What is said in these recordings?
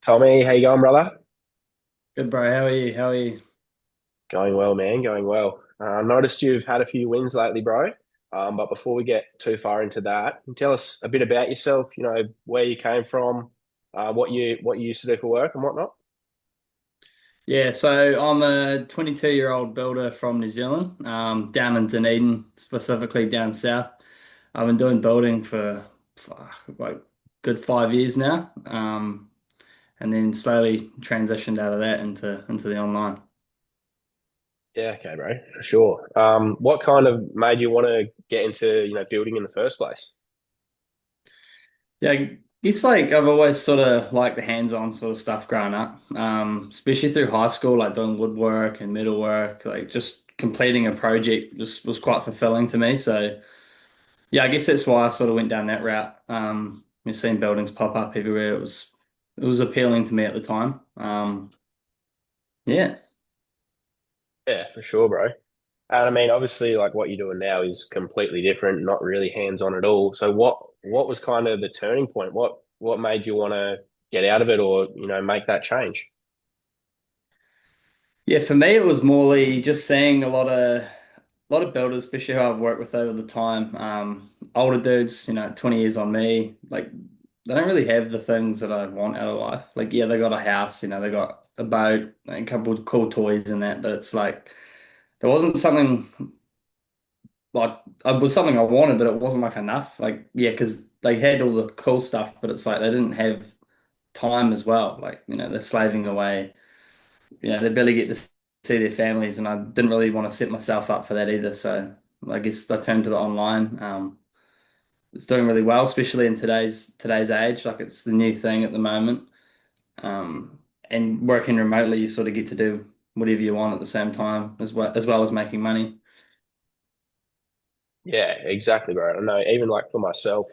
Tommy, how you going, brother? Good, bro. How are you? How are you? Going well, man. Going well. Noticed you've had a few wins lately, bro. But before we get too far into that, can you tell us a bit about yourself. You know where you came from, what you used to do for work and whatnot. Yeah, so I'm a 22-year-old builder from New Zealand, down in Dunedin, specifically down south. I've been doing building for like good 5 years now, and then slowly transitioned out of that into the online. Yeah, okay, bro, for sure. What kind of made you want to get into building in the first place? Yeah, it's like I've always sort of liked the hands-on sort of stuff growing up, especially through high school, like doing woodwork and metalwork, like just completing a project just was quite fulfilling to me. So. Yeah, I guess that's why I sort of went down that route. You've seen buildings pop up everywhere. It was appealing to me at the time. Yeah. Yeah, for sure, bro. And I mean, obviously, like what you're doing now is completely different, not really hands-on at all. So what was kind of the turning point? What made you want to get out of it or, make that change? Yeah, for me it was morely just seeing a lot of builders, especially who I've worked with over the time. Older dudes, 20 years on me, like they don't really have the things that I want out of life. Like, yeah, they got a house, they got a boat, a couple of cool toys and that, but it's like there wasn't something like it was something I wanted, but it wasn't like enough. Like, yeah, because they had all the cool stuff, but it's like they didn't have time as well. Like, they're slaving away. They barely get to see their families, and I didn't really want to set myself up for that either. So I guess I turned to the online. It's doing really well, especially in today's age. Like, it's the new thing at the moment. Um, and working remotely, you sort of get to do whatever you want at the same time, as well as making money. Yeah, exactly, bro. I know even like for myself,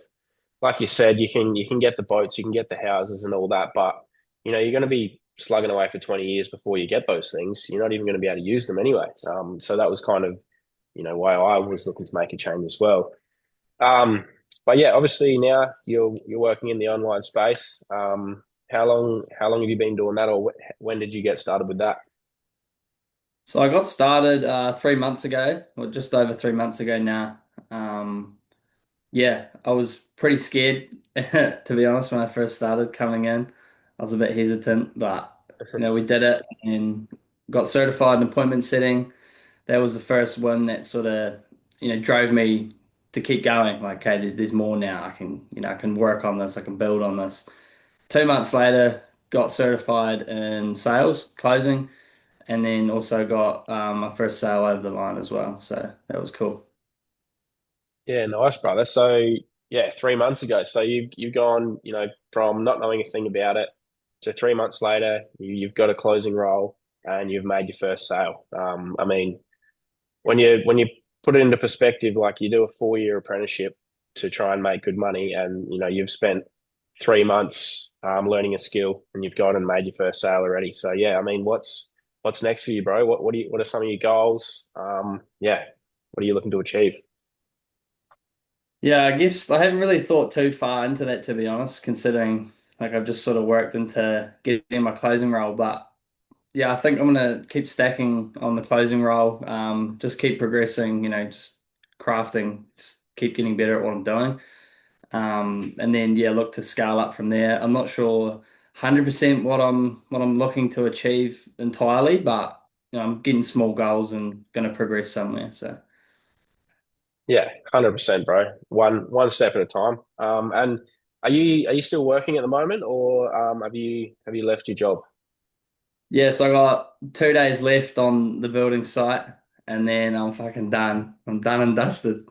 like you said, you can get the boats, you can get the houses and all that, but you're going to be slugging away for 20 years before you get those things. You're not even going to be able to use them anyway. So that was kind of, why I was looking to make a change as well. Um, but yeah, obviously now you're working in the online space. How long have you been doing that, or when did you get started with that? So I got started 3 months ago, or just over 3 months ago now. Um, yeah, I was pretty scared to be honest when I first started coming in. I was a bit hesitant, but we did it and got certified in appointment setting. That was the first one that sort of drove me to keep going. Like, okay, there's more now. I can work on this. I can build on this. 2 months later, got certified in sales closing and then also got my first sale over the line as well. So that was cool. Yeah, nice, brother. So yeah, 3 months ago. So you've gone, from not knowing a thing about it to 3 months later, you've got a closing role and you've made your first sale. I mean, when you put it into perspective, like you do a 4-year apprenticeship to try and make good money, and you've spent 3 months learning a skill, and you've gone and made your first sale already. So yeah, I mean, what's next for you, bro? What are some of your goals? Yeah, what are you looking to achieve? Yeah, I guess I haven't really thought too far into that to be honest, considering like I've just sort of worked into getting my closing role. But yeah, I think I'm gonna keep stacking on the closing role. Just keep progressing, just crafting, just keep getting better at what I'm doing. And then yeah, look to scale up from there. I'm not sure 100% what I'm looking to achieve entirely, but I'm getting small goals and gonna progress somewhere. So. Yeah, 100%, bro. One step at a time. And are you still working at the moment, or have you left your job? Yeah, so I got 2 days left on the building site, and then I'm fucking done. I'm done and dusted.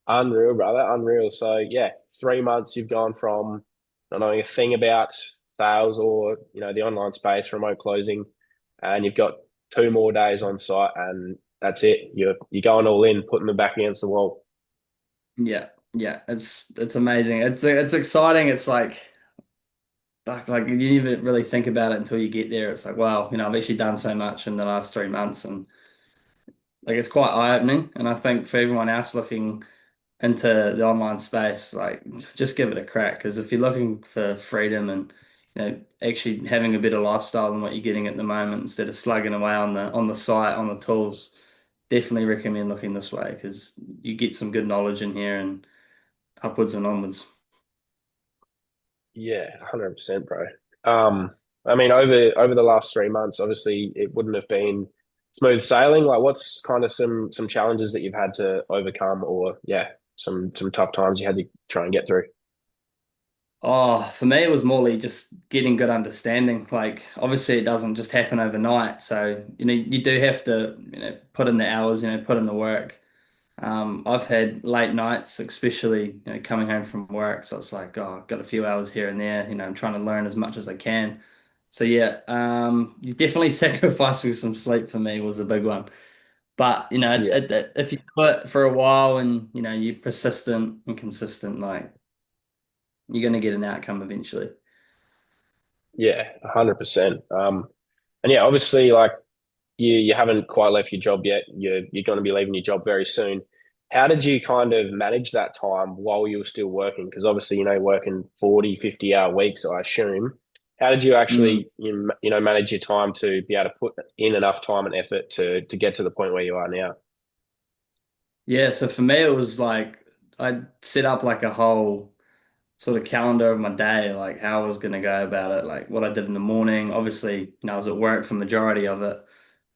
Unreal, brother. Unreal. So yeah, 3 months you've gone from not knowing a thing about sales or the online space, remote closing, and you've got 2 more days on site, and that's it. You're going all in, putting them back against the wall. Yeah, yeah, it's amazing. It's exciting. It's like you never really think about it until you get there. It's like, wow, I've actually done so much in the last 3 months, and like it's quite eye-opening. And I think for everyone else looking into the online space, like just give it a crack because if you're looking for freedom and actually having a better lifestyle than what you're getting at the moment instead of slugging away on the site on the tools. Definitely recommend looking this way because you get some good knowledge in here and upwards and onwards. Yeah, 100%, bro. Um, I mean, over the last 3 months, obviously it wouldn't have been smooth sailing. Like, what's kind of some challenges that you've had to overcome, or yeah, some tough times you had to try and get through? Oh, for me, it was more like just getting good understanding. Like, obviously, it doesn't just happen overnight. So, you do have to, put in the hours, put in the work. I've had late nights, especially, coming home from work. So it's like, oh, I've got a few hours here and there. I'm trying to learn as much as I can. So yeah, you definitely sacrificing some sleep for me was a big one. But Yeah, if you do it for a while and you're persistent and consistent, like you're gonna get an outcome eventually. yeah, 100%. And yeah, obviously, like you haven't quite left your job yet. You're going to be leaving your job very soon. How did you kind of manage that time while you were still working? Because obviously, working 40, 50 hour weeks, I assume. How did you Mm. actually, manage your time to be able to put in enough time and effort to get to the point where you are now? Yeah, so for me it was like I set up like a whole sort of calendar of my day, like how I was gonna go about it, like what I did in the morning. Obviously, I was at work for majority of it.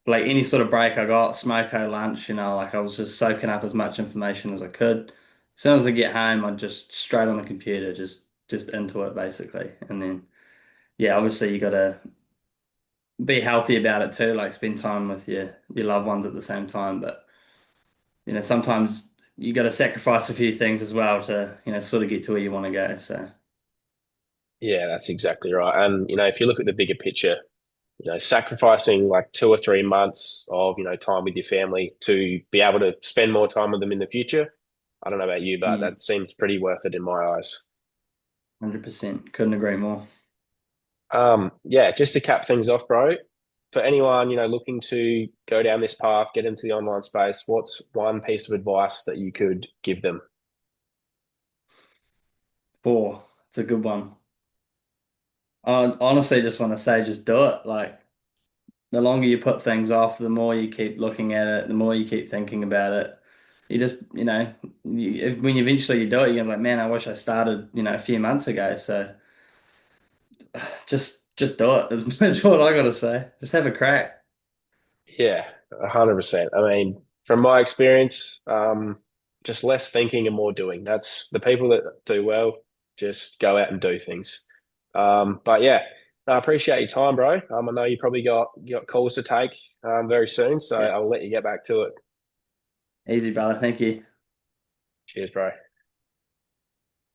Like any sort of break I got, smoko lunch, like I was just soaking up as much information as I could. As soon as I get home, I'd just straight on the computer, just into it basically. And then yeah, obviously you gotta be healthy about it too, like spend time with your loved ones at the same time. But sometimes you gotta sacrifice a few things as well to, sort of get to where you want to go. So Yeah, that's exactly right. And if you look at the bigger picture, sacrificing like 2 or 3 months of time with your family to be able to spend more time with them in the future. I don't know about you, but mm, that seems pretty worth it in my eyes. 100%. Couldn't agree more. Yeah, just to cap things off, bro, for anyone, looking to go down this path, get into the online space, what's one piece of advice that you could give them? Four. It's a good one. I honestly just want to say just do it. Like the longer you put things off, the more you keep looking at it, the more you keep thinking about it. You just, when eventually you do it, you're like, man, I wish I started, a few months ago. So just do it. Is what I gotta say. Just have a crack. Yeah, 100%. I mean, from my experience, just less thinking and more doing. That's the people that do well, just go out and do things. But yeah, I appreciate your time, bro. I know you probably got calls to take very soon, so Yeah. I'll let you get back to it. Easy, brother. Thank you. Cheers, bro.